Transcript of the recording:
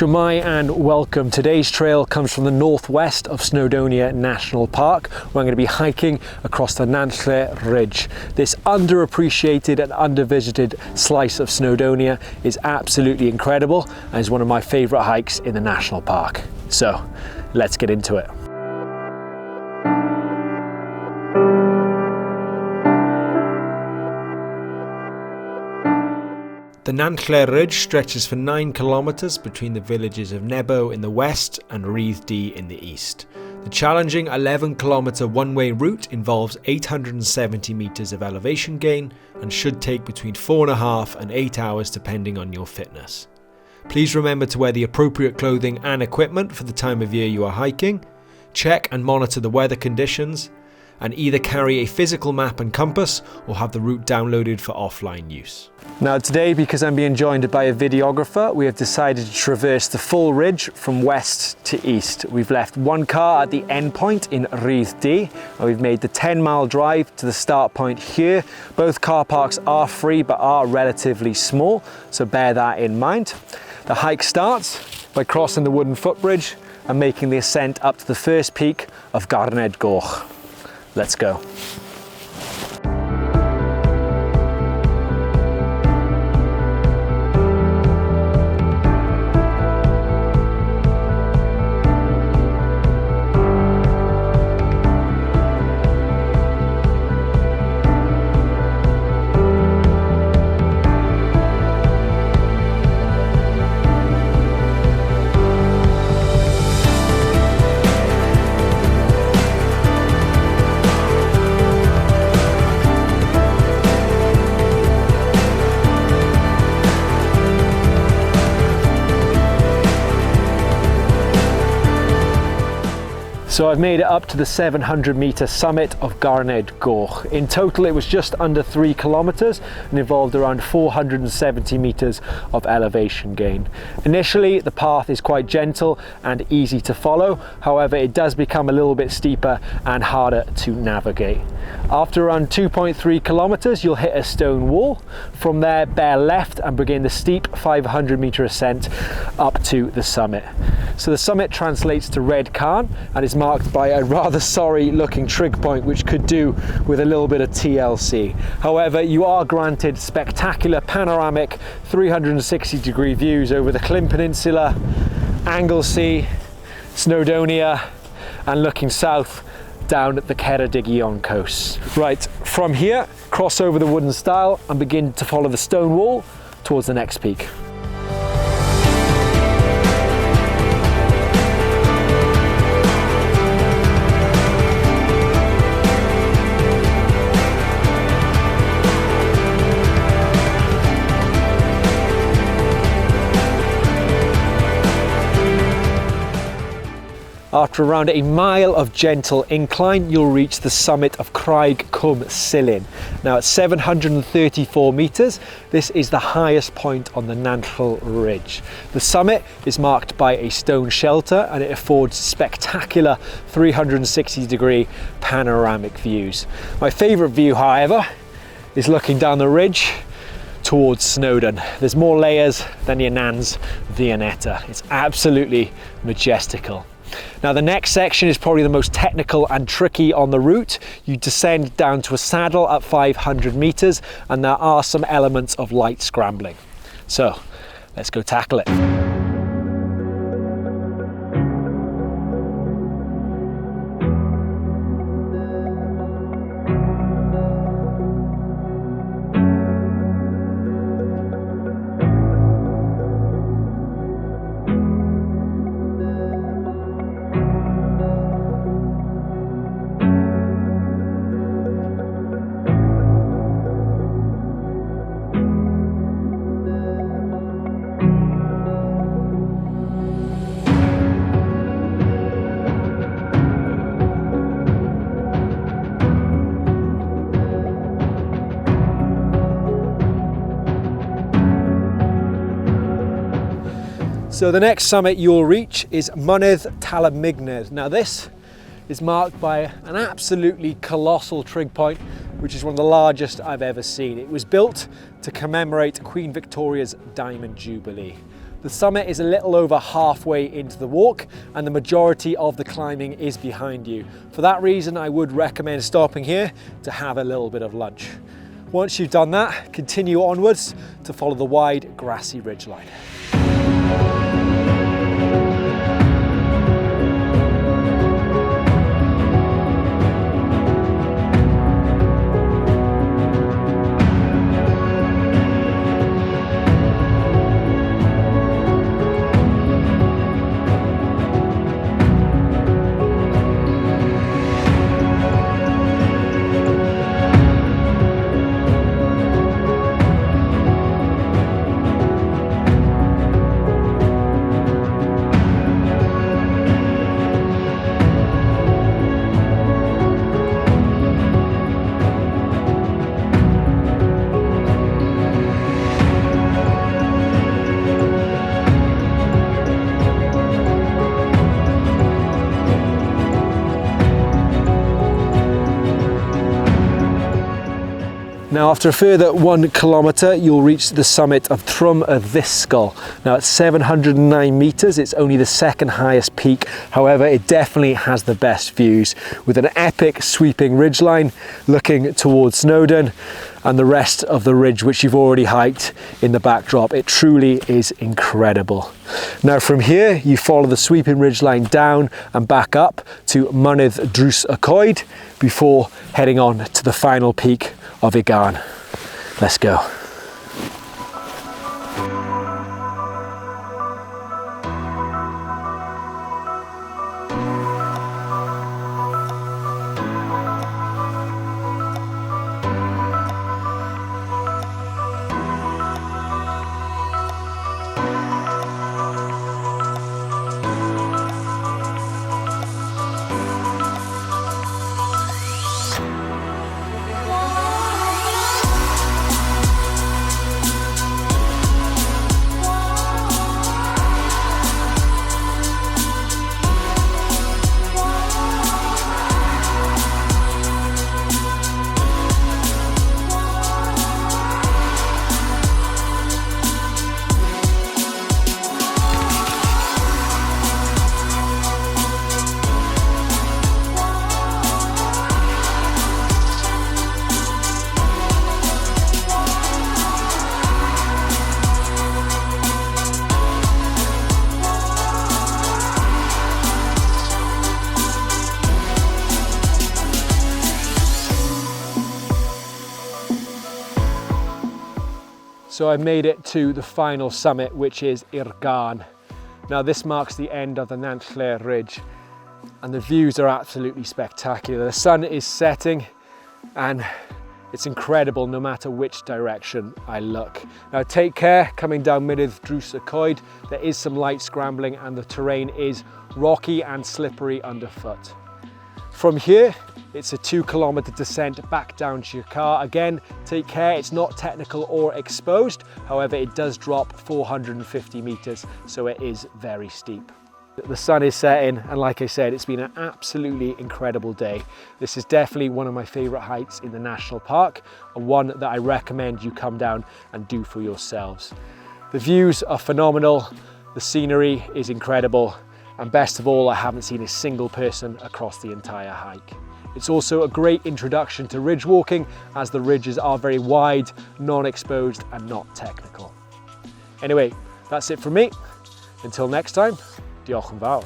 Shwmai and welcome. Today's trail comes from the northwest of Snowdonia National Park, where I'm going to be hiking across the Nantlle Ridge. This underappreciated and undervisited slice of Snowdonia is absolutely incredible and is one of my favourite hikes in the national park. So let's get into it. The Nantlle Ridge stretches for 9 kilometres between the villages of Nebo in the west and Rhydd in the east. The challenging 11-kilometre one-way route involves 870 metres of elevation gain and should take between 4.5 and 8 hours depending on your fitness. Please remember to wear the appropriate clothing and equipment for the time of year you are hiking. Check and monitor the weather conditions, and either carry a physical map and compass or have the route downloaded for offline use. Now today, because I'm being joined by a videographer, we have decided to traverse the full ridge from west to east. We've left one car at the end point in Rhydd, and we've made the 10-mile drive to the start point here. Both car parks are free but are relatively small, so bear that in mind. The hike starts by crossing the wooden footbridge and making the ascent up to the first peak of Gyrn Goch. Let's go. So I've made it up to the 700-metre summit of Gyrn Goch. In total it was just under 3 kilometres and involved around 470 metres of elevation gain. Initially the path is quite gentle and easy to follow, however it does become a little bit steeper and harder to navigate. After around 2.3 kilometres you'll hit a stone wall. From there bear left and begin the steep 500-metre ascent up to the summit. So the summit translates to Red Cairn and is marked by a rather sorry looking trig point which could do with a little bit of TLC. However, you are granted spectacular panoramic 360-degree views over the Llyn peninsula, Anglesey, Snowdonia, and looking south down at the Ceredigion coast. Right, from here, cross over the wooden stile and begin to follow the stone wall towards the next peak. After around a mile of gentle incline, you'll reach the summit of Craig Cwm Silyn. Now at 734 metres, this is the highest point on the Nantlle Ridge. The summit is marked by a stone shelter and it affords spectacular 360-degree panoramic views. My favourite view, however, is looking down the ridge towards Snowdon. There's more layers than your nan's Viennetta. It's absolutely majestical. Now the next section is probably the most technical and tricky on the route. You descend down to a saddle at 500 metres and there are some elements of light scrambling. So let's go tackle it. So the next summit you'll reach is Mynydd Tal-y-Mignedd. Now this is marked by an absolutely colossal trig point, which is one of the largest I've ever seen. It was built to commemorate Queen Victoria's Diamond Jubilee. The summit is a little over halfway into the walk and the majority of the climbing is behind you. For that reason, I would recommend stopping here to have a little bit of lunch. Once you've done that, continue onwards to follow the wide grassy ridgeline. Now, after a further 1 kilometre, you'll reach the summit of Trum y Ddysgl. Now, at 709 metres, it's only the second highest peak. However, it definitely has the best views, with an epic sweeping ridgeline looking towards Snowdon and the rest of the ridge, which you've already hiked, in the backdrop. It truly is incredible. Now, from here, you follow the sweeping ridgeline down and back up to Mynydd Drws-y-Coed before heading on to the final peak of Gyrn. Let's go. So I made it to the final summit, which is Gyrn. Now, this marks the end of the Nantlle Ridge and the views are absolutely spectacular. The sun is setting and it's incredible no matter which direction I look. Now, take care coming down Mynydd Drws-y-Coed. There is some light scrambling and the terrain is rocky and slippery underfoot. From here, it's a 2 kilometre descent back down to your car. Again, take care, it's not technical or exposed. However, it does drop 450 metres, so it is very steep. The sun is setting, and like I said, it's been an absolutely incredible day. This is definitely one of my favourite hikes in the national park, and one that I recommend you come down and do for yourselves. The views are phenomenal, the scenery is incredible, and best of all, I haven't seen a single person across the entire hike. It's also a great introduction to ridge walking, as the ridges are very wide, non-exposed and not technical. Anyway, that's it from me. Until next time, diolch yn fawr.